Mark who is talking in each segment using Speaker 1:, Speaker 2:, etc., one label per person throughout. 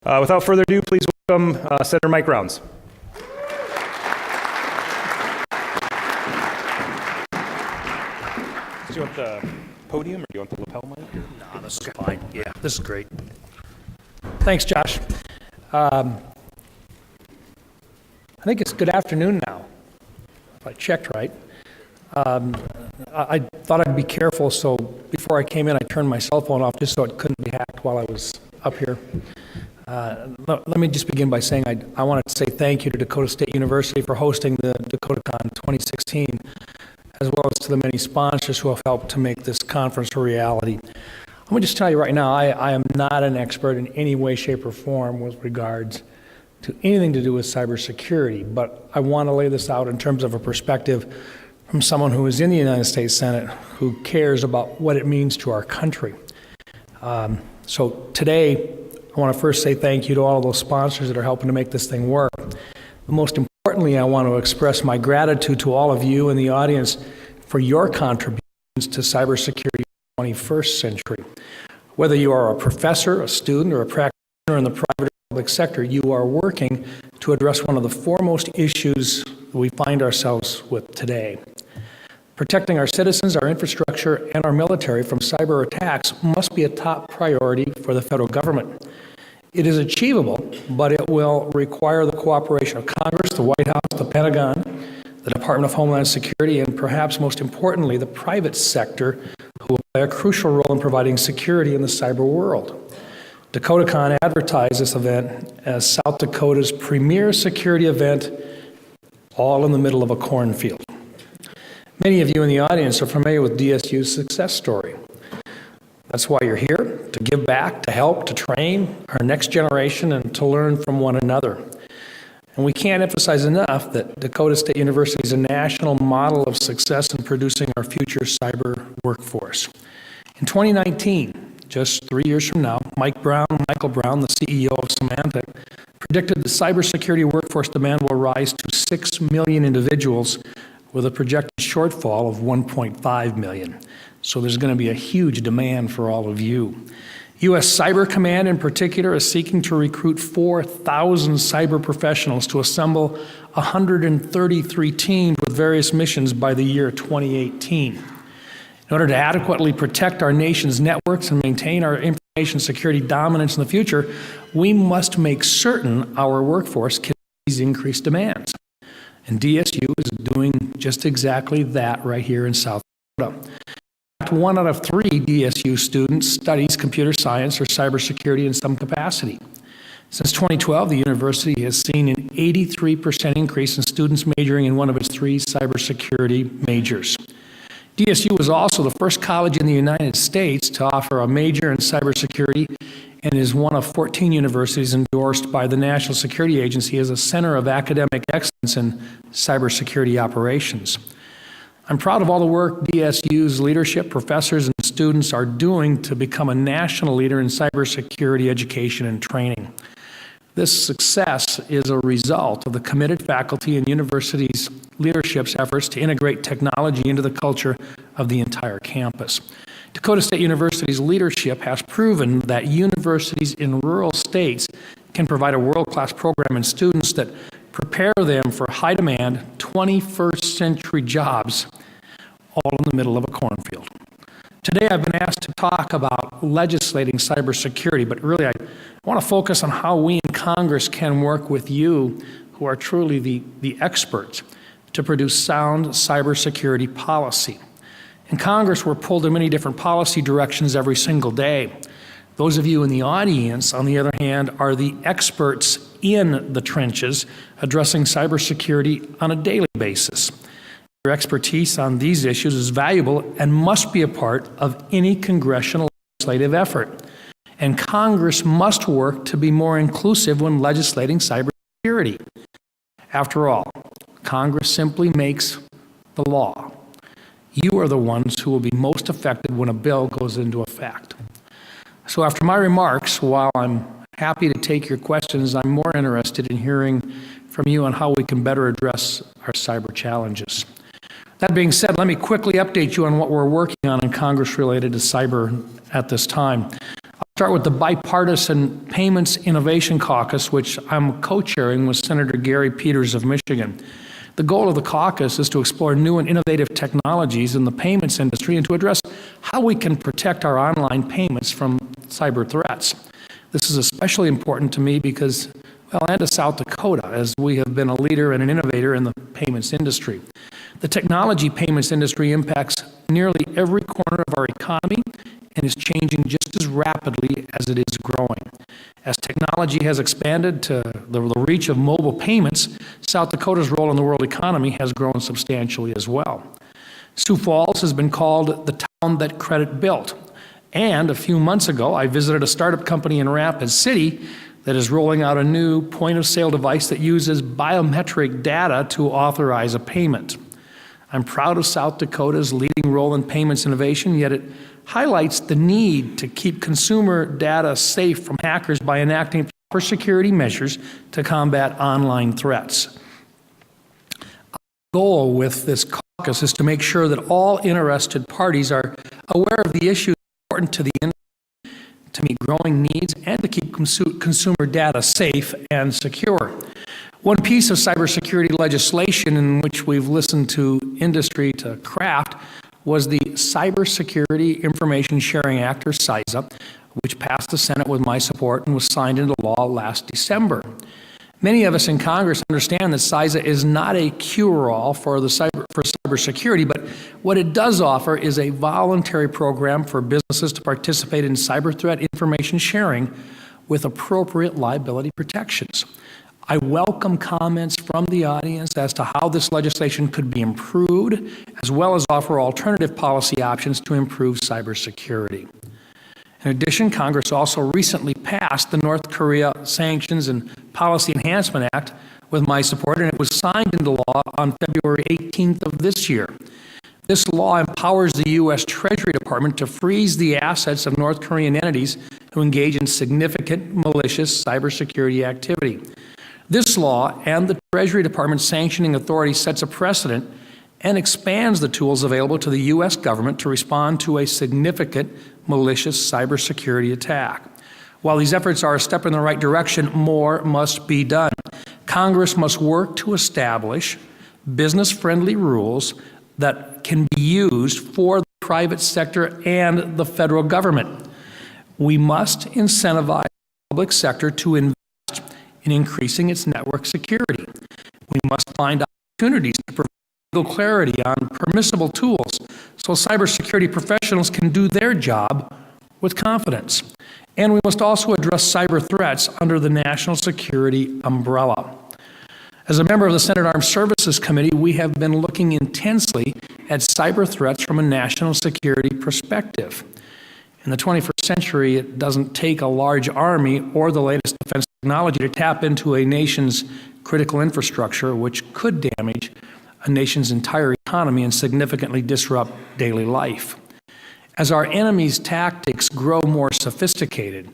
Speaker 1: Without further ado, please welcome Senator Mike Rounds. Do you want the podium or do you want the lapel mic?
Speaker 2: No, this is fine. Yeah, this is great. Thanks, Josh. I think it's good afternoon now, if I checked right. I thought I'd be careful, so before I came in, I turned my cell phone off just so it couldn't be hacked while I was up here. Let me just begin by saying I wanted to say thank you to Dakota State University for hosting the DakotaCon 2016, as well as to the many sponsors who have helped to make this conference a reality. Let me just tell you right now, I am not an expert in any way, shape, or form with regards to anything to do with cybersecurity, but I want to lay this out in terms of a perspective from someone who is in the United States Senate, who cares about what it means to our country. So today, I want to first say thank you to all of those sponsors that are helping to make this thing work. But most importantly, I want to express my gratitude to all of you in the audience for your contributions to cybersecurity in the 21st century. Whether you are a professor, a student, or a practitioner in the private or public sector, you are working to address one of the foremost issues that we find ourselves with today. Protecting our citizens, our infrastructure, and our military from cyber attacks must be a top priority for the federal government. It is achievable, but it will require the cooperation of Congress, the White House, the Pentagon, the Department of Homeland Security, and perhaps most importantly, the private sector, who will play a crucial role in providing security in the cyber world. DakotaCon advertised this event as South Dakota's premier security event, all in the middle of a cornfield. Many of you in the audience are familiar with DSU's success story. That's why you're here, to give back, to help, to train our next generation, and to learn from one another. And we can't emphasize enough that Dakota State University is a national model of success in producing our future cyber workforce. In 2019, just 3 years from now, Michael Brown, the CEO of Symantec, predicted the cybersecurity workforce demand will rise to 6 million individuals with a projected shortfall of 1.5 million. So there's going to be a huge demand for all of you. U.S. Cyber Command in particular is seeking to recruit 4,000 cyber professionals to assemble 133 teams with various missions by the year 2018. In order to adequately protect our nation's networks and maintain our information security dominance in the future, we must make certain our workforce can meet these increased demands. And DSU is doing just exactly that right here in South Dakota. 1 out of 3 DSU students studies computer science or cybersecurity in some capacity. Since 2012, the university has seen an 83% increase in students majoring in one of its 3 cybersecurity majors. DSU was also the first college in the United States to offer a major in cybersecurity and is one of 14 universities endorsed by the National Security Agency as a center of academic excellence in cybersecurity operations. I'm proud of all the work DSU's leadership, professors, and students are doing to become a national leader in cybersecurity education and training. This success is a result of the committed faculty and university's leadership's efforts to integrate technology into the culture of the entire campus. Dakota State University's leadership has proven that universities in rural states can provide a world-class program and students that prepare them for high-demand 21st century jobs, all in the middle of a cornfield. Today I've been asked to talk about legislating cybersecurity, but really I want to focus on how we in Congress can work with you, who are truly the experts, to produce sound cybersecurity policy. In Congress, we're pulled in many different policy directions every single day. Those of you in the audience, on the other hand, are the experts in the trenches addressing cybersecurity on a daily basis. Your expertise on these issues is valuable and must be a part of any congressional legislative effort. And Congress must work to be more inclusive when legislating cybersecurity. After all, Congress simply makes the law. You are the ones who will be most affected when a bill goes into effect. So after my remarks, while I'm happy to take your questions, I'm more interested in hearing from you on how we can better address our cyber challenges. That being said, let me quickly update you on what we're working on in Congress related to cyber at this time. I'll Start with the Bipartisan Payments Innovation Caucus, which I'm co-chairing with Senator Gary Peters of Michigan. The goal of the caucus is to explore new and innovative technologies in the payments industry and to address how we can protect our online payments from cyber threats. This is especially important to me because, well, and to South Dakota, as we have been a leader and an innovator in the payments industry. The technology payments industry impacts nearly every corner of our economy and is changing just as rapidly as it is growing. As technology has expanded to the reach of mobile payments, South Dakota's role in the world economy has grown substantially as well. Sioux Falls has been called the town that credit built. And a few months ago, I visited a startup company in Rapid City that is rolling out a new point-of-sale device that uses biometric data to authorize a payment. I'm proud of South Dakota's leading role in payments innovation, yet it highlights the need to keep consumer data safe from hackers by enacting proper security measures to combat online threats. Our goal with this caucus is to make sure that all interested parties are aware of the issues important to the industry, to meet growing needs, and to keep consumer data safe and secure. One piece of cybersecurity legislation in which we've listened to industry to craft was the Cybersecurity Information Sharing Act, or CISA, which passed the Senate with my support and was signed into law last December. Many of us in Congress understand that CISA is not a cure-all for cybersecurity, but what it does offer is a voluntary program for businesses to participate in cyber threat information sharing with appropriate liability protections. I welcome comments from the audience as to how this legislation could be improved, as well as offer alternative policy options to improve cybersecurity. In addition, Congress also recently passed the North Korea Sanctions and Policy Enhancement Act with my support, and it was signed into law on February 18th of this year. This law empowers the U.S. Treasury Department to freeze the assets of North Korean entities who engage in significant malicious cybersecurity activity. This law and the Treasury Department sanctioning authority sets a precedent and expands the tools available to the U.S. government to respond to a significant malicious cybersecurity attack. While these efforts are a step in the right direction, more must be done. Congress must work to establish business-friendly rules that can be used for the private sector and the federal government. We must incentivize the public sector to invest in increasing its network security. We must find opportunities to provide legal clarity on permissible tools so cybersecurity professionals can do their job with confidence. And we must also address cyber threats under the national security umbrella. As a member of the Senate Armed Services Committee, we have been looking intensely at cyber threats from a national security perspective. In the 21st century, it doesn't take a large army or the latest defense technology to tap into a nation's critical infrastructure, which could damage a nation's entire economy and significantly disrupt daily life. As our enemy's tactics grow more sophisticated,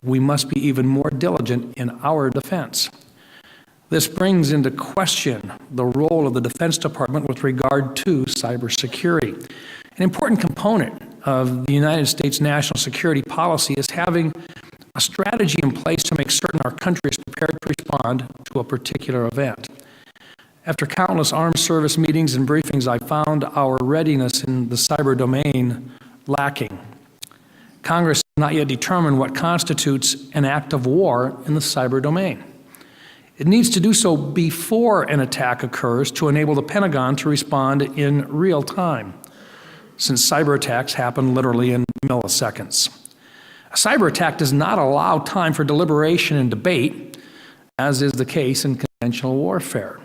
Speaker 2: we must be even more diligent in our defense. This brings into question the role of the Defense Department with regard to cybersecurity. An important component of the United States national security policy is having a strategy in place to make certain our country is prepared to respond to a particular event. After countless armed service meetings and briefings, I found our readiness in the cyber domain lacking. Congress has not yet determined what constitutes an act of war in the cyber domain. It needs to do so before an attack occurs to enable the Pentagon to respond in real time, since cyber attacks happen literally in milliseconds. A cyber attack does not allow time for deliberation and debate, as is the case in conventional warfare.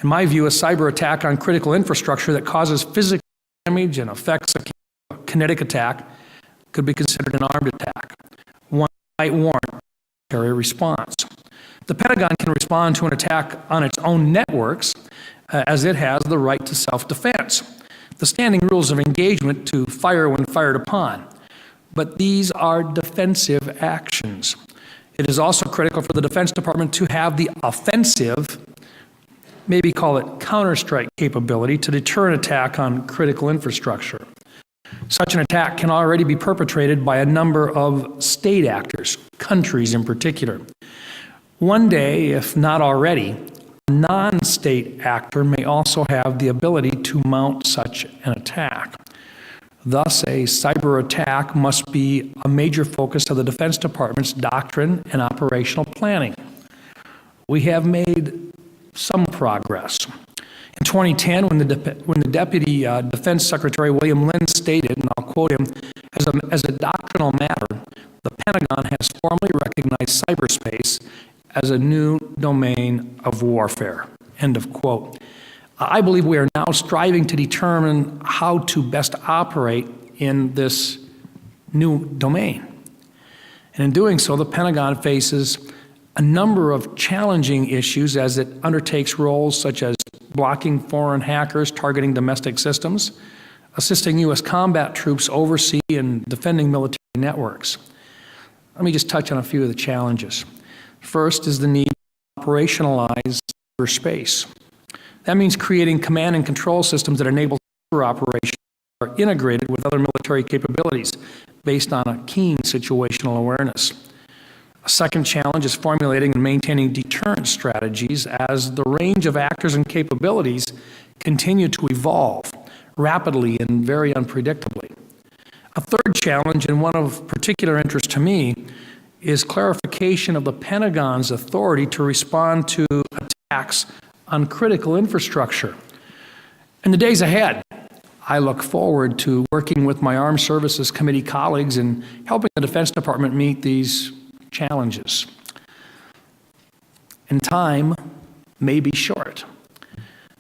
Speaker 2: In my view, a cyber attack on critical infrastructure that causes physical damage and affects a kinetic attack could be considered an armed attack. One might warrant a military response. The Pentagon can respond to an attack on its own networks, as it has the right to self-defense. The standing rules of engagement to fire when fired upon. But these are defensive actions. It is also critical for the Defense Department to have the offensive, maybe call it counterstrike capability, to deter an attack on critical infrastructure. Such an attack can already be perpetrated by a number of state actors, countries in particular. One day, if not already, a non-state actor may also have the ability to mount such an attack. Thus, a cyber attack must be a major focus of the Defense Department's doctrine and operational planning. We have made some progress. In 2010, when the Deputy Defense Secretary William Lynn stated, and I'll quote him, as a doctrinal matter, the Pentagon has formally recognized cyberspace as a new domain of warfare, end of quote. I believe we are now striving to determine how to best operate in this new domain. And in doing so, the Pentagon faces a number of challenging issues as it undertakes roles such as blocking foreign hackers targeting domestic systems, assisting U.S. combat troops oversee and defending military networks. Let me just touch on a few of the challenges. First is the need to operationalize cyberspace. That means creating command and control systems that enable cyber operations that are integrated with other military capabilities based on a keen situational awareness. A second challenge is formulating and maintaining deterrent strategies as the range of actors and capabilities continue to evolve rapidly and very unpredictably. A third challenge, and one of particular interest to me, is clarification of the Pentagon's authority to respond to attacks on critical infrastructure. In the days ahead, I look forward to working with my Armed Services Committee colleagues in helping the Defense Department meet these challenges. And time may be short.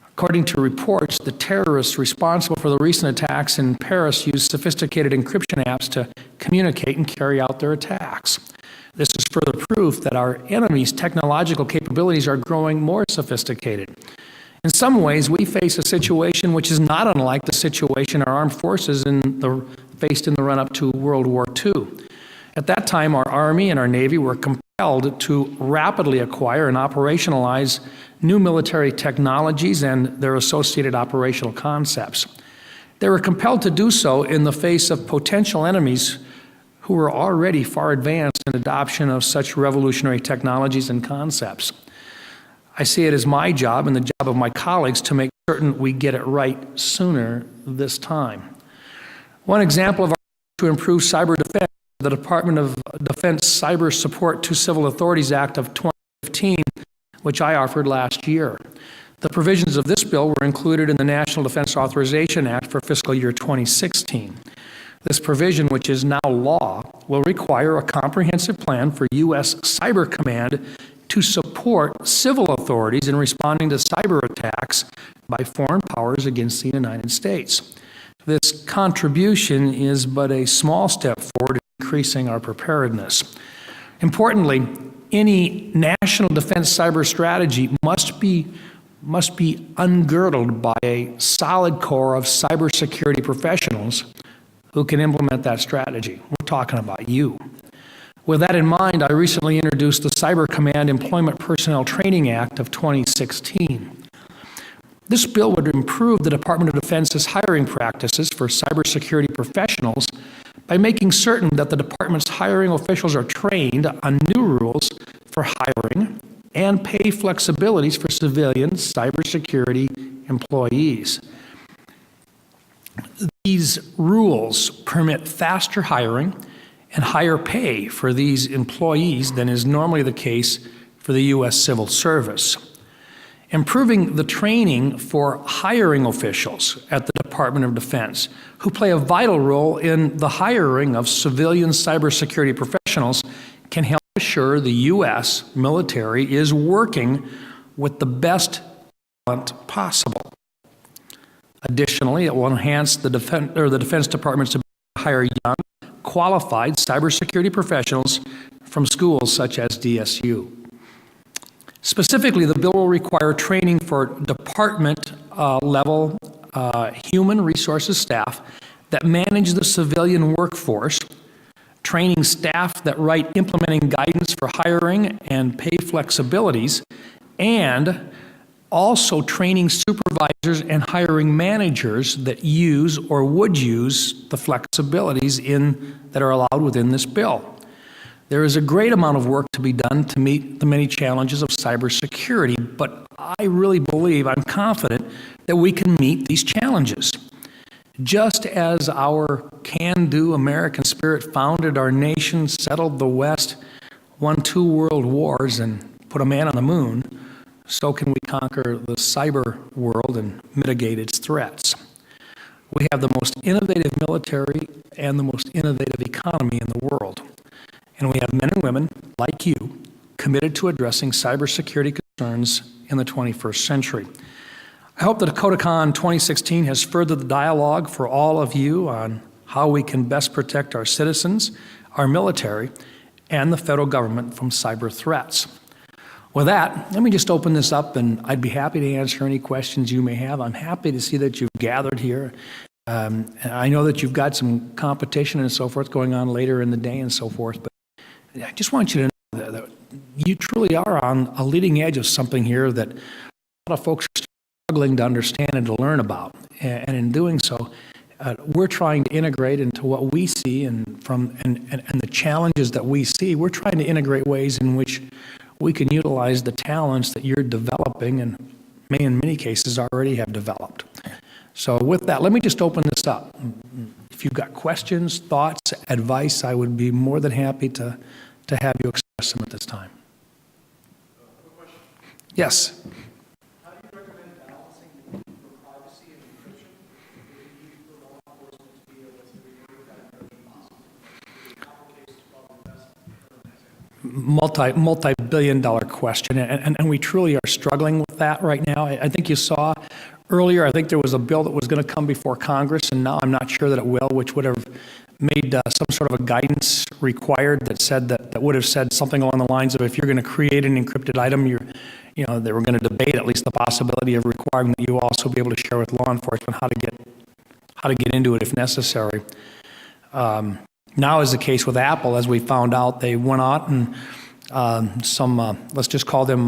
Speaker 2: According to reports, the terrorists responsible for the recent attacks in Paris used sophisticated encryption apps to communicate and carry out their attacks. This is further proof that our enemy's technological capabilities are growing more sophisticated. In some ways, we face a situation which is not unlike the situation our armed forces faced in the run-up to World War II. At that time, our Army and our Navy were compelled to rapidly acquire and operationalize new military technologies and their associated operational concepts. They were compelled to do so in the face of potential enemies who were already far advanced in adoption of such revolutionary technologies and concepts. I see it as my job and the job of my colleagues to make certain we get it right sooner this time. One example of our to improve cyber defense, the Department of Defense Cyber Support to Civil Authorities Act of 2015, which I offered last year. The provisions of this bill were included in the National Defense Authorization Act for fiscal year 2016. This provision, which is now law, will require a comprehensive plan for U.S. Cyber Command to support civil authorities in responding to cyber attacks by foreign powers against the United States. This contribution is but a small step forward in increasing our preparedness. Importantly, any national defense cyber strategy must be ungirdled by a solid core of cybersecurity professionals who can implement that strategy. We're talking about you. With that in mind, I recently introduced the Cyber Command Employment Personnel Training Act of 2016. This bill would improve the Department of Defense's hiring practices for cybersecurity professionals by making certain that the department's hiring officials are trained on new rules for hiring and pay flexibilities for civilian cybersecurity employees. These rules permit faster hiring and higher pay for these employees than is normally the case for the U.S. Civil Service. Improving the training for hiring officials at the Department of Defense, who play a vital role in the hiring of civilian cybersecurity professionals, can help assure the U.S. military is working with the best talent possible. Additionally, it will enhance the Defense Department's ability to hire young, qualified cybersecurity professionals from schools such as DSU. Specifically, the bill will require training for department-level human resources staff that manage the civilian workforce, training staff that write implementing guidance for hiring and pay flexibilities, and also training supervisors and hiring managers that use or would use the flexibilities that are allowed within this bill. There is a great amount of work to be done to meet the many challenges of cybersecurity, but I really believe, I'm confident, that we can meet these challenges. Just as our can-do American spirit founded our nation, settled the West, won 2 world wars, and put a man on the moon, so can we conquer the cyber world and mitigate its threats. We have the most innovative military and the most innovative economy in the world. And we have men and women, like you, committed to addressing cybersecurity concerns in the 21st century. I hope that DakotaCon 2016 has furthered the dialogue for all of you on how we can best protect our citizens, our military, and the federal government from cyber threats. With that, let me just open this up, and I'd be happy to answer any questions you may have. I'm happy to see that you've gathered here. I know that you've got some competition and so forth going on later in the day and so forth, but I just want you to know that you truly are on a leading edge of something here that a lot of folks are struggling to understand and to learn about. And in doing so, we're trying to integrate into what we see and the challenges that we see. We're trying to integrate ways in which we can utilize the talents that you're developing and may in many cases already have developed. So with that, let me just open this up. If you've got questions, thoughts, advice, I would be more than happy to have you express them at this time. Yes?
Speaker 3: How do you recommend balancing the need for privacy and encryption with the need for law enforcement to be able to remove that encryption possibly? In applications of
Speaker 2: Multi-billion-dollar question, and we truly are struggling with that right now. I think you saw earlier, I think there was a bill that was going to come before Congress, and now I'm not sure that it will, which would have made some sort of a guidance required that would have said something along the lines of, if you're going to create an encrypted item, they were going to debate at least the possibility of requiring that you also be able to share with law enforcement how to get into it if necessary. Now is the case with Apple. As we found out, they went out and let's just call them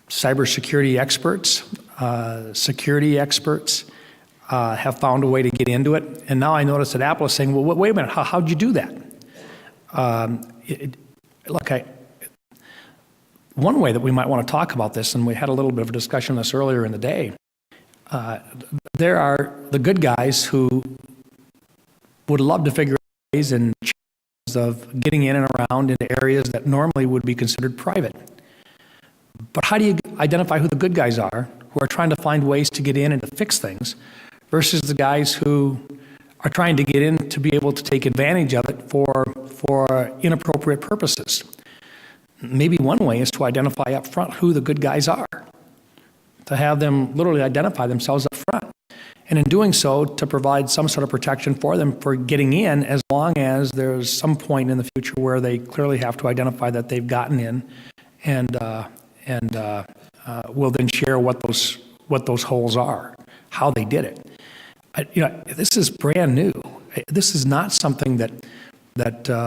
Speaker 2: cybersecurity experts, security experts, have found a way to get into it. And now I notice that Apple is saying, well, wait a minute, how'd you do that? One way that we might want to talk about this, and we had a little bit of a discussion on this earlier in the day, there are the good guys who would love to figure out ways and challenges of getting in and around into areas that normally would be considered private. But how do you identify who the good guys are, who are trying to find ways to get in and to fix things, versus the guys who are trying to get in to be able to take advantage of it for inappropriate purposes? Maybe one way is to identify up front who the good guys are, to have them literally identify themselves up front. And in doing so, to provide some sort of protection for them for getting in, as long as there's some point in the future where they clearly have to identify that they've gotten in, and will then share what those holes are, how they did it. This is brand new. This is not something that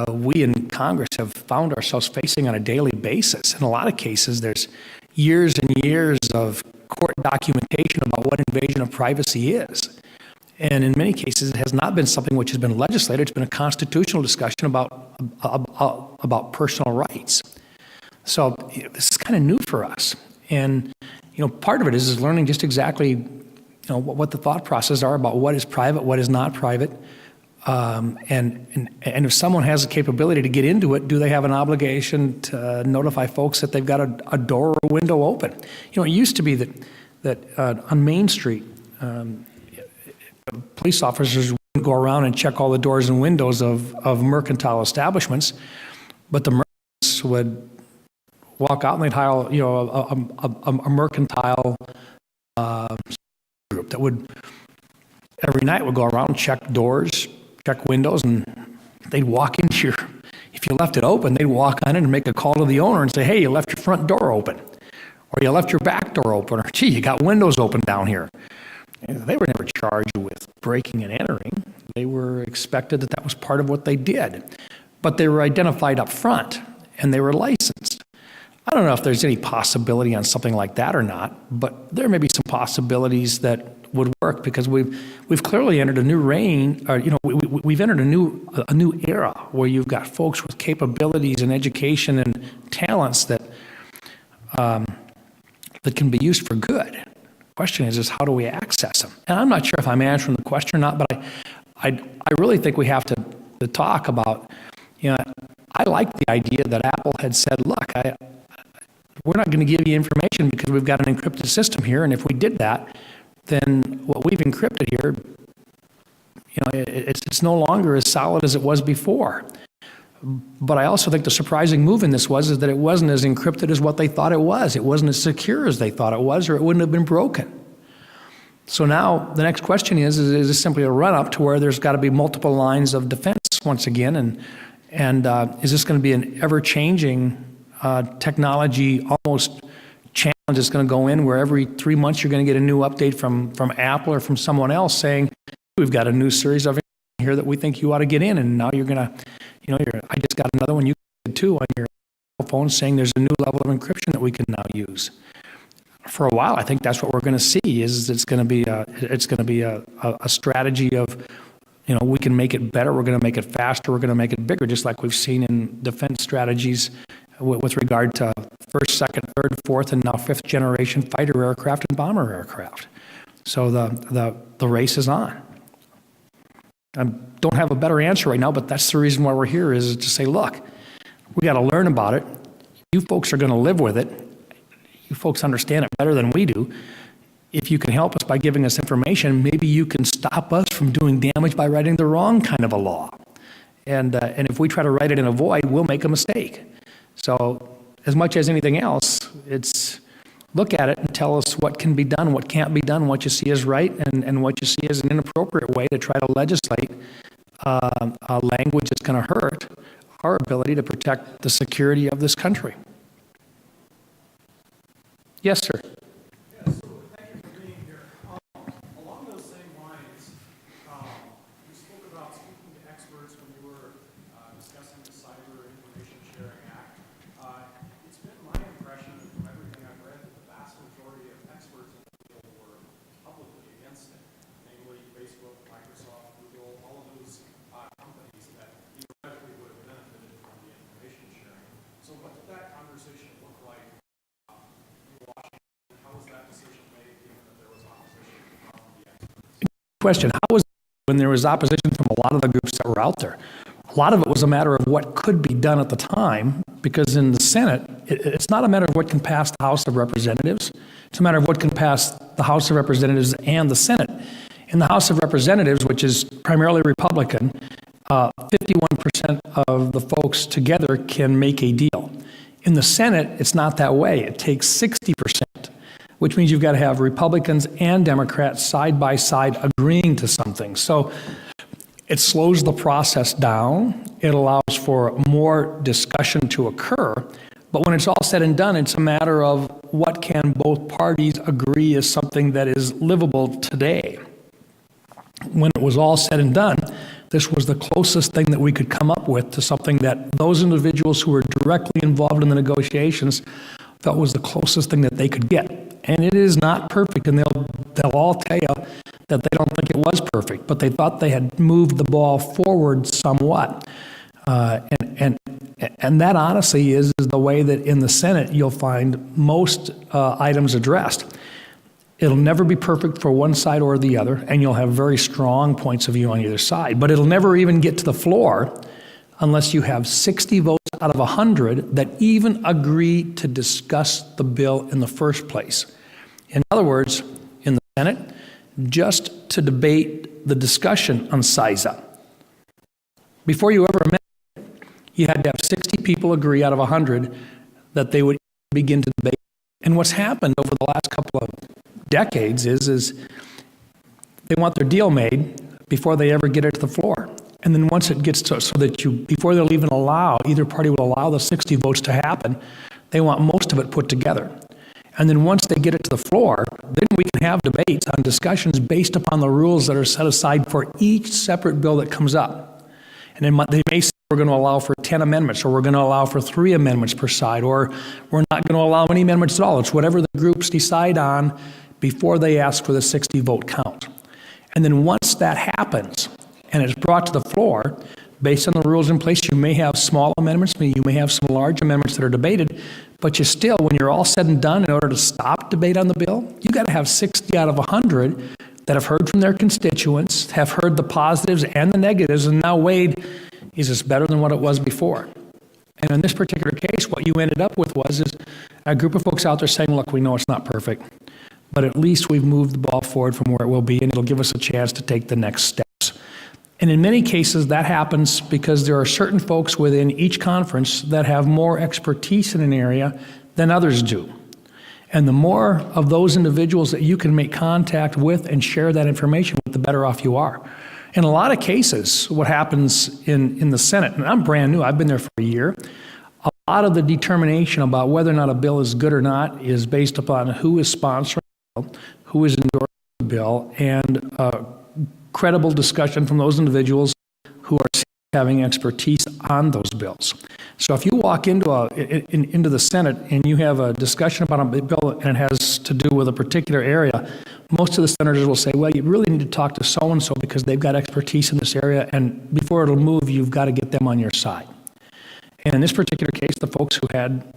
Speaker 2: we in Congress have found ourselves facing on a daily basis. In a lot of cases, there's years and years of court documentation about what invasion of privacy is. And in many cases, it has not been something which has been legislated. It's been a constitutional discussion about personal rights. So this is kind of new for us. And part of it is learning just exactly what the thought processes are about what is private, what is not private. And if someone has the capability to get into it, do they have an obligation to notify folks that they've got a door or a window open? It used to be that on Main Street, police officers wouldn't go around and check all the doors and windows of mercantile establishments, but the merchants would walk out and they'd hire a mercantile group that would every night would go around and check doors, check windows, and they'd walk into if you left it open, they'd walk on in and make a call to the owner and say, hey, you left your front door open, or you left your back door open, or gee, you got windows open down here. And they were never charged with breaking and entering. They were expected that was part of what they did. But they were identified up front, and they were licensed. I don't know if there's any possibility on something like that or not, but there may be some possibilities that would work because we've clearly entered a new reign, or we've entered a new era where you've got folks with capabilities and education and talents that can be used for good. The question is how do we access them? And I'm not sure if I'm answering the question or not, but I really think we have to talk about, I like the idea that Apple had said, look, we're not going to give you information because we've got an encrypted system here, and if we did that, then what we've encrypted here, it's no longer as solid as it was before. But I also think the surprising move in this is that it wasn't as encrypted as what they thought it was. It wasn't as secure as they thought it was, or it wouldn't have been broken. So now the next question is it simply a run-up to where there's got to be multiple lines of defense once again, and is this going to be an ever-changing technology almost challenge that's going to go in where every 3 months you're going to get a new update from Apple or from someone else saying, we've got a new series of here that we think you ought to get in, and now you're going to, I just got another one you did too on your phone saying there's a new level of encryption that we can now use. For a while, I think that's what we're going to see is it's going to be a strategy of, we can make it better, we're going to make it faster, we're going to make it bigger, just like we've seen in defense strategies with regard to first, second, third, fourth, and now fifth generation fighter aircraft and bomber aircraft. So the race is on. I don't have a better answer right now, but that's the reason why we're here is to say, look, we got to learn about it. You folks are going to live with it. You folks understand it better than we do. If you can help us by giving us information, maybe you can stop us from doing damage by writing the wrong kind of a law. And if we try to write it in a void, we'll make a mistake. So as much as anything else, it's look at it and tell us what can be done, what can't be done, what you see as right, and what you see as an inappropriate way to try to legislate a language that's going to hurt our ability to protect the security of this country. Yes, sir.
Speaker 3: Yeah, so thank you for being here. Along those same lines, you spoke about speaking to experts when you were discussing the Cyber Information Sharing Act. It's been my impression from everything I've read that the vast majority of experts in the field were publicly against it, namely Facebook, Microsoft, Google, all of those companies that theoretically would have benefited from the information sharing. So what did that conversation look like in Washington? How was that decision made given that there was opposition from the experts?
Speaker 2: Question, how was it when there was opposition from a lot of the groups that were out there? A lot of it was a matter of what could be done at the time, because in the Senate, it's not a matter of what can pass the House of Representatives. It's a matter of what can pass the House of Representatives and the Senate. In the House of Representatives, which is primarily Republican, 51% of the folks together can make a deal. In the Senate, it's not that way. It takes 60%, which means you've got to have Republicans and Democrats side by side agreeing to something. So it slows the process down. It allows for more discussion to occur. But when it's all said and done, it's a matter of what can both parties agree is something that is livable today. When it was all said and done, this was the closest thing that we could come up with to something that those individuals who were directly involved in the negotiations felt was the closest thing that they could get. And it is not perfect, and they'll all tell you that they don't think it was perfect, but they thought they had moved the ball forward somewhat. And that honestly is the way that in the Senate you'll find most items addressed. It'll never be perfect for one side or the other, and you'll have very strong points of view on either side, but it'll never even get to the floor unless you have 60 votes out of 100 that even agree to discuss the bill in the first place. In other words, in the Senate, just to debate the discussion on CISA. Before you ever amend it, you had to have 60 people agree out of 100 that they would begin to debate. And what's happened over the last couple of decades is they want their deal made before they ever get it to the floor. And then once it gets to, so that before they'll even allow, either party will allow the 60 votes to happen, they want most of it put together. And then once they get it to the floor, then we can have debates on discussions based upon the rules that are set aside for each separate bill that comes up. And then they may say we're going to allow for 10 amendments, or we're going to allow for 3 amendments per side, or we're not going to allow any amendments at all. It's whatever the groups decide on before they ask for the 60 vote count. And then once that happens and it's brought to the floor, based on the rules in place, you may have small amendments, you may have some large amendments that are debated, but you still, when you're all said and done, in order to stop debate on the bill, you got to have 60 out of 100 that have heard from their constituents, have heard the positives and the negatives, and now weighed, is this better than what it was before? And in this particular case, what you ended up with was a group of folks out there saying, look, we know it's not perfect, but at least we've moved the ball forward from where it will be, and it'll give us a chance to take the next steps. And in many cases, that happens because there are certain folks within each conference that have more expertise in an area than others do. And the more of those individuals that you can make contact with and share that information with, the better off you are. In a lot of cases, what happens in the Senate, and I'm brand new, I've been there for a year, a lot of the determination about whether or not a bill is good or not is based upon who is sponsoring the bill, who is endorsing the bill, and credible discussion from those individuals who are having expertise on those bills. So if you walk into the Senate and you have a discussion about a bill and it has to do with a particular area, most of the senators will say, well, you really need to talk to so-and-so because they've got expertise in this area, and before it'll move, you've got to get them on your side. And in this particular case, the folks who had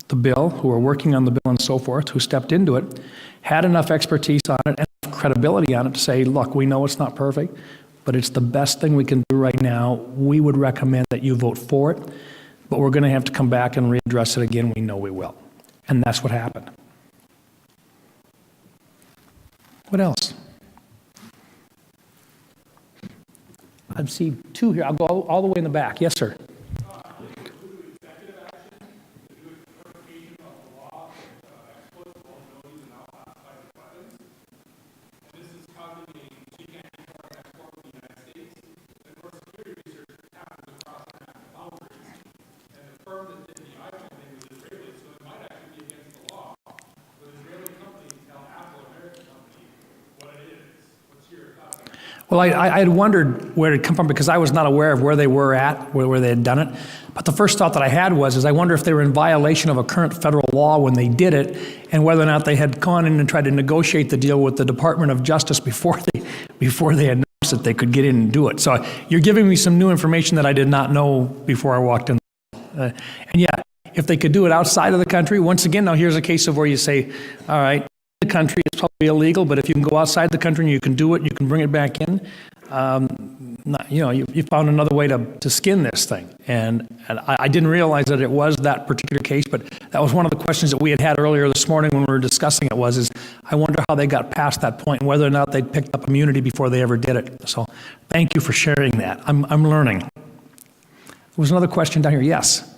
Speaker 2: the bill, who were working on the bill and so forth, who stepped into it, had enough expertise on it and enough credibility on it to say, look, we know it's not perfect, but it's the best thing we can do right now. We would recommend that you vote for it, but we're going to have to come back and readdress it again. We know we will. And that's what happened. What else? I see 2 here. I'll go all the way in the back. Yes, sir. Well, I had wondered where it had come from because I was not aware of where they were at, where they had done it. But the first thought that I had was I wonder if they were in violation of a current federal law when they did it, and whether or not they had gone in and tried to negotiate the deal with the Department of Justice before they announced that they could get in and do it. So you're giving me some new information that I did not know before I walked in. And yeah, if they could do it outside of the country, once again, now here's a case of where you say, all right, the country is probably illegal, but if you can go outside the country and you can do it, you can bring it back in. You found another way to skin this thing, and I didn't realize that it was that particular case. But that was one of the questions that we had earlier this morning when we were discussing it. Was I wonder how they got past that point and whether or not they'd picked up immunity before they ever did it. So thank you for sharing that. I'm learning. There was another question down here. Yes.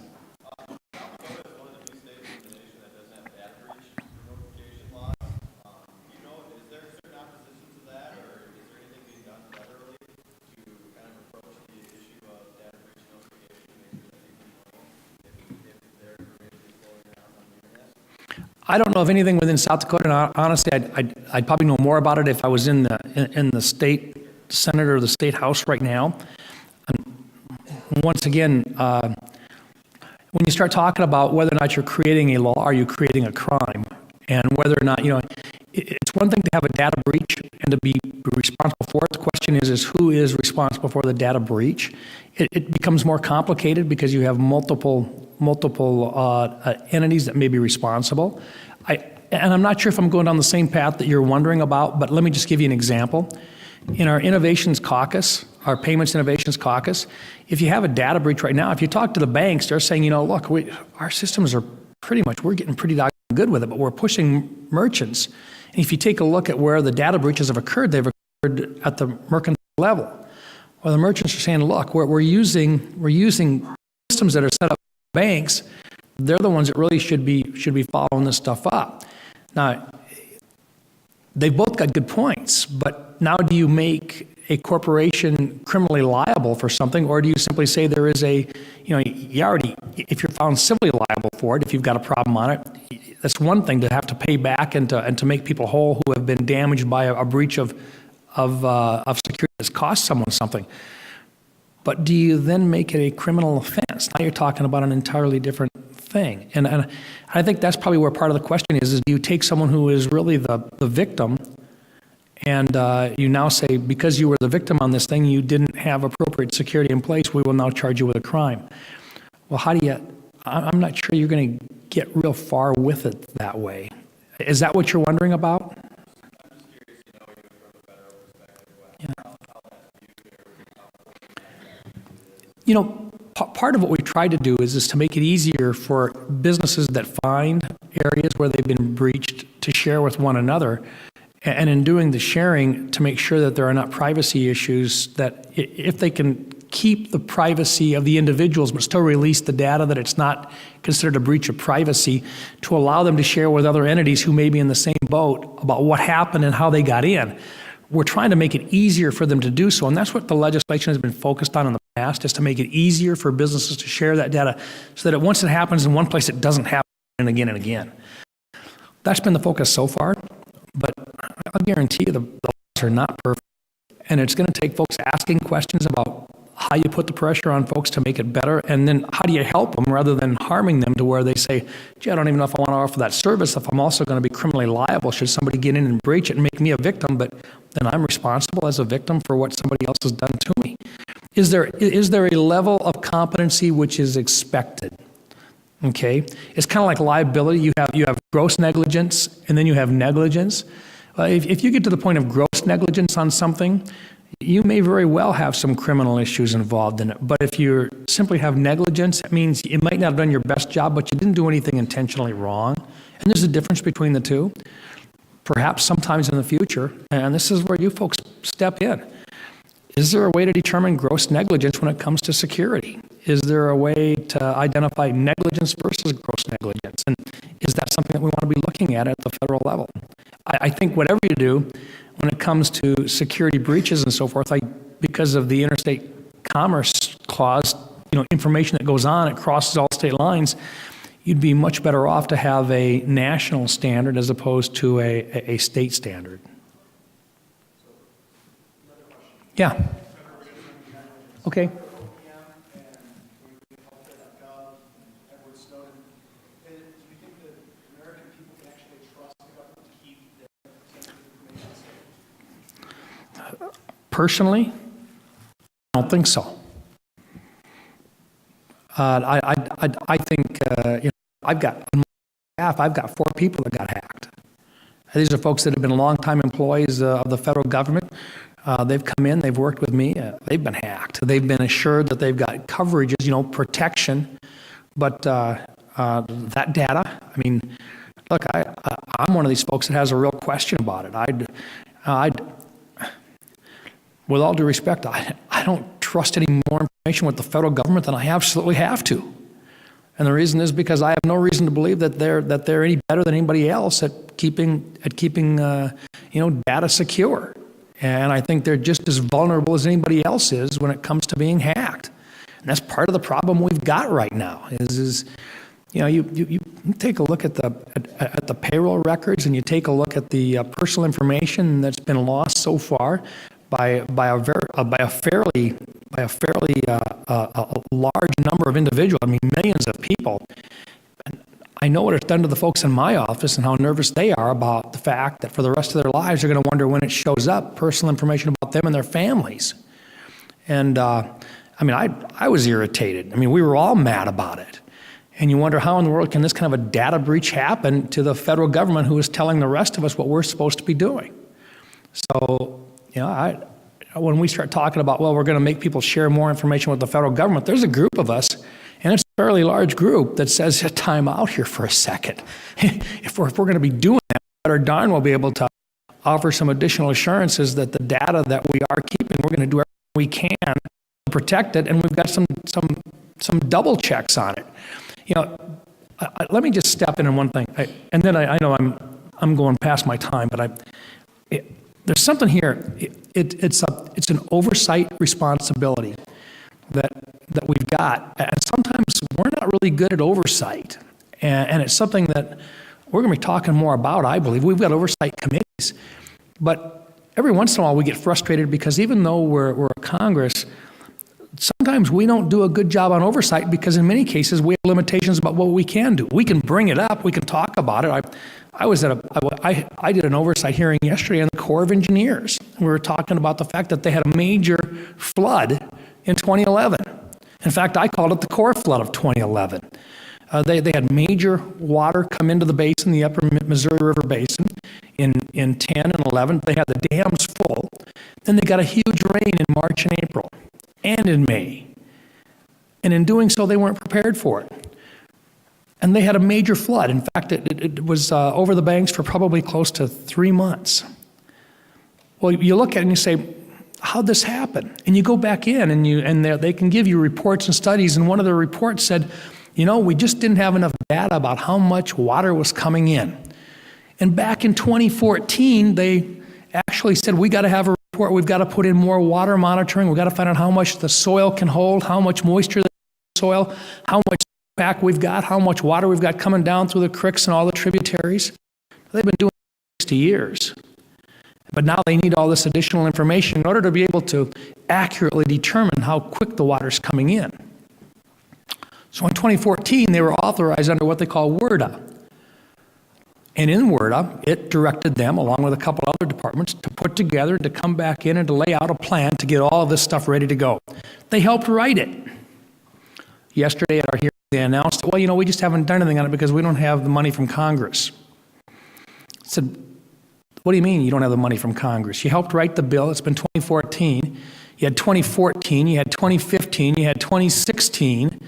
Speaker 2: I don't know of anything within South Dakota, and honestly, I'd probably know more about it if I was in the state Senate or the state House right now. And once again, when you start talking about whether or not you're creating a law, are you creating a crime, and whether or not, it's one thing to have a data breach and to be responsible for it. The question is who is responsible for the data breach? It becomes more complicated because you have multiple entities that may be responsible. And I'm not sure if I'm going down the same path that you're wondering about, but let me just give you an example. In our Innovations Caucus, our Payments Innovations Caucus, if you have a data breach right now, if you talk to the banks, they're saying, look, our systems are we're getting pretty good with it, but we're pushing merchants. And if you take a look at where the data breaches have occurred, they've occurred at the mercantile level. Well, the merchants are saying, look, we're using systems that are set up by banks. They're the ones that really should be following this stuff up. Now, they've both got good points, but now do you make a corporation criminally liable for something, or do you simply say there is if you're found civilly liable for it, if you've got a problem on it, that's one thing to have to pay back and to make people whole who have been damaged by a breach of security that's cost someone something. But do you then make it a criminal offense? Now you're talking about an entirely different thing. And I think that's probably where part of the question is do you take someone who is really the victim and you now say, because you were the victim on this thing, you didn't have appropriate security in place, we will now charge you with a crime. Well, how do you, I'm not sure you're going to get real far with it that way. Is that what you're wondering about? You know, part of what we tried to do is to make it easier for businesses that find areas where they've been breached to share with one another, and in doing the sharing, to make sure that there are not privacy issues, that if they can keep the privacy of the individuals but still release the data, that it's not considered a breach of privacy, to allow them to share with other entities who may be in the same boat about what happened and how they got in. We're trying to make it easier for them to do so, and that's what the legislation has been focused on in the past, is to make it easier for businesses to share that data so that once it happens in one place, it doesn't happen again and again. That's been the focus so far, but I'll guarantee you the laws are not perfect, and it's going to take folks asking questions about how you put the pressure on folks to make it better, and then how do you help them rather than harming them to where they say, gee, I don't even know if I want to offer that service if I'm also going to be criminally liable should somebody get in and breach it and make me a victim, but then I'm responsible as a victim for what somebody else has done to me. Is there a level of competency which is expected? Okay, it's kind of like liability. You have gross negligence, and then you have negligence. If you get to the point of gross negligence on something, you may very well have some criminal issues involved in it. But if you simply have negligence, it means you might not have done your best job, but you didn't do anything intentionally wrong. And there's a difference between the two. Perhaps sometimes in the future, and this is where you folks step in. Is there a way to determine gross negligence when it comes to security? Is there a way to identify negligence versus gross negligence? And is that something that we want to be looking at the federal level? I think whatever you do, when it comes to security breaches and so forth, because of the interstate commerce clause, information that goes on, it crosses all state lines, you'd be much better off to have a national standard as opposed to a state standard. Yeah. Okay. Personally, I don't think so. I think I've got on my staff, I've got 4 people that got hacked. These are folks that have been longtime employees of the federal government. They've come in, they've worked with me, they've been hacked. They've been assured that they've got coverages, protection, but that data, I mean, look, I'm one of these folks that has a real question about it. With all due respect, I don't trust any more information with the federal government than I absolutely have to. And the reason is because I have no reason to believe that they're any better than anybody else at keeping data secure. And I think they're just as vulnerable as anybody else is when it comes to being hacked. And that's part of the problem we've got right now. You take a look at the payroll records, and you take a look at the personal information that's been lost so far by a fairly large number of individuals. I mean, millions of people. And I know what it's done to the folks in my office and how nervous they are about the fact that for the rest of their lives they're going to wonder when it shows up, personal information about them and their families. And I was irritated. I mean, we were all mad about it. And you wonder how in the world can this kind of a data breach happen to the federal government who is telling the rest of us what we're supposed to be doing. So, when we start talking about, well, we're going to make people share more information with the federal government, there's a group of us, and it's a fairly large group, that says, time out here for a second. If we're going to be doing that, better darn we'll be able to offer some additional assurances that the data that we are keeping, we're going to do everything we can to protect it, and we've got some double checks on it. Let me just step in on one thing, and then I know I'm going past my time, but there's something here. It's an oversight responsibility that we've got, and sometimes we're not really good at oversight, and it's something that we're going to be talking more about. I believe we've got oversight committees, but every once in a while we get frustrated because even though we're a Congress, sometimes we don't do a good job on oversight because in many cases we have limitations about what we can do. We can bring it up, we can talk about it. I did an oversight hearing yesterday on the Corps of Engineers. We were talking about the fact that they had a major flood in 2011. In fact, I called it the Corps flood of 2011. They had major water come into the basin, the upper Missouri River Basin, in 10 and 11. They had the dams full. Then they got a huge rain in March and April, and in May. And in doing so, they weren't prepared for it. And they had a major flood. In fact, it was over the banks for probably close to 3 months. Well, you look at it and you say, how'd this happen? And you go back in and they can give you reports and studies, and one of the reports said, we just didn't have enough data about how much water was coming in. And back in 2014, they actually said, we got to have a report, we've got to put in more water monitoring, we've got to find out how much the soil can hold, how much moisture in the soil, how much back we've got, how much water we've got coming down through the creeks and all the tributaries. They've been doing it for 60 years. But now they need all this additional information in order to be able to accurately determine how quick the water's coming in. So in 2014, they were authorized under what they call WRDA. And in WRDA, it directed them, along with a couple other departments, to put together, to come back in and to lay out a plan to get all of this stuff ready to go. They helped write it. Yesterday at our hearing, they announced, well, we just haven't done anything on it because we don't have the money from Congress. I said, what do you mean you don't have the money from Congress? You helped write the bill. It's been 2014. You had 2014. You had 2015. You had 2016.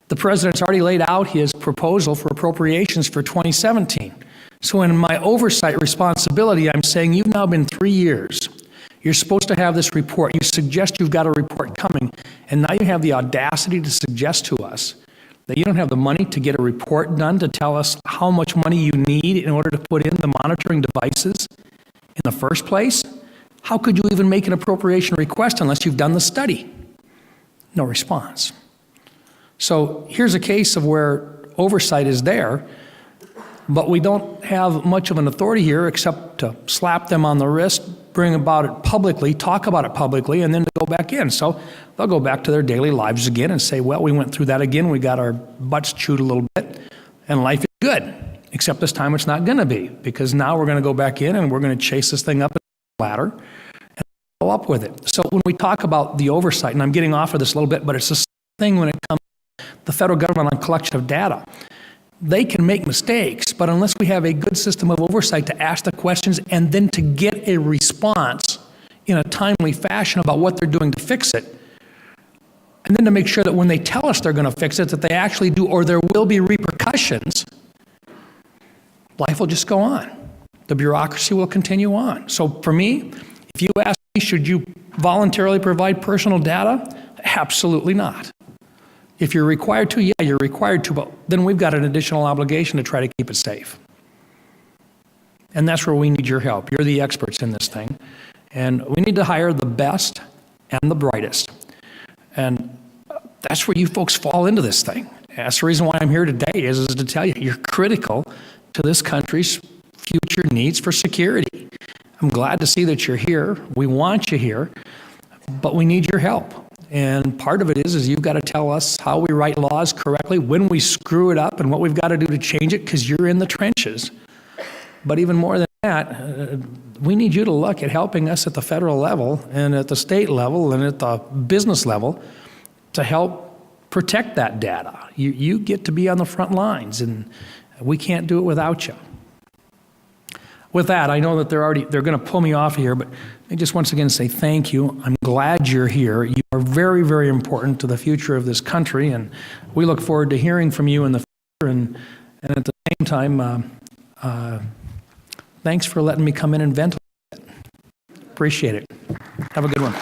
Speaker 2: The president's already laid out his proposal for appropriations for 2017. So in my oversight responsibility, I'm saying you've now been 3 years. You're supposed to have this report. You suggest you've got a report coming, and now you have the audacity to suggest to us that you don't have the money to get a report done to tell us how much money you need in order to put in the monitoring devices in the first place. How could you even make an appropriation request unless you've done the study? No response. So here's a case of where oversight is there, but we don't have much of an authority here except to slap them on the wrist, bring about it publicly, talk about it publicly, and then to go back in. So they'll go back to their daily lives again and say, well, we went through that again, we got our butts chewed a little bit, and life is good. Except this time it's not going to be, because now we're going to go back in and we're going to chase this thing up the ladder and go up with it. So when we talk about the oversight, and I'm getting off of this a little bit, but it's the same thing when it comes to the federal government on collection of data. They can make mistakes, but unless we have a good system of oversight to ask the questions and then to get a response in a timely fashion about what they're doing to fix it, and then to make sure that when they tell us they're going to fix it, that they actually do, or there will be repercussions, life will just go on. The bureaucracy will continue on. So for me, if you ask me, should you voluntarily provide personal data? Absolutely not. If you're required to, yeah, you're required to, but then we've got an additional obligation to try to keep it safe. And that's where we need your help. You're the experts in this thing. And we need to hire the best and the brightest. And that's where you folks fall into this thing. That's the reason why I'm here today, is to tell you, you're critical to this country's future needs for security. I'm glad to see that you're here. We want you here, but we need your help. And part of it is you've got to tell us how we write laws correctly, when we screw it up, and what we've got to do to change it, because you're in the trenches. But even more than that, we need you to look at helping us at the federal level and at the state level and at the business level to help protect that data. You get to be on the front lines, and we can't do it without you. With that, I know that they're going to pull me off here, but I just once again say thank you. I'm glad you're here. You are very, very important to the future of this country, and we look forward to hearing from you in the future. And at the same time, thanks for letting me come in and vent a bit. Appreciate it. Have a good one.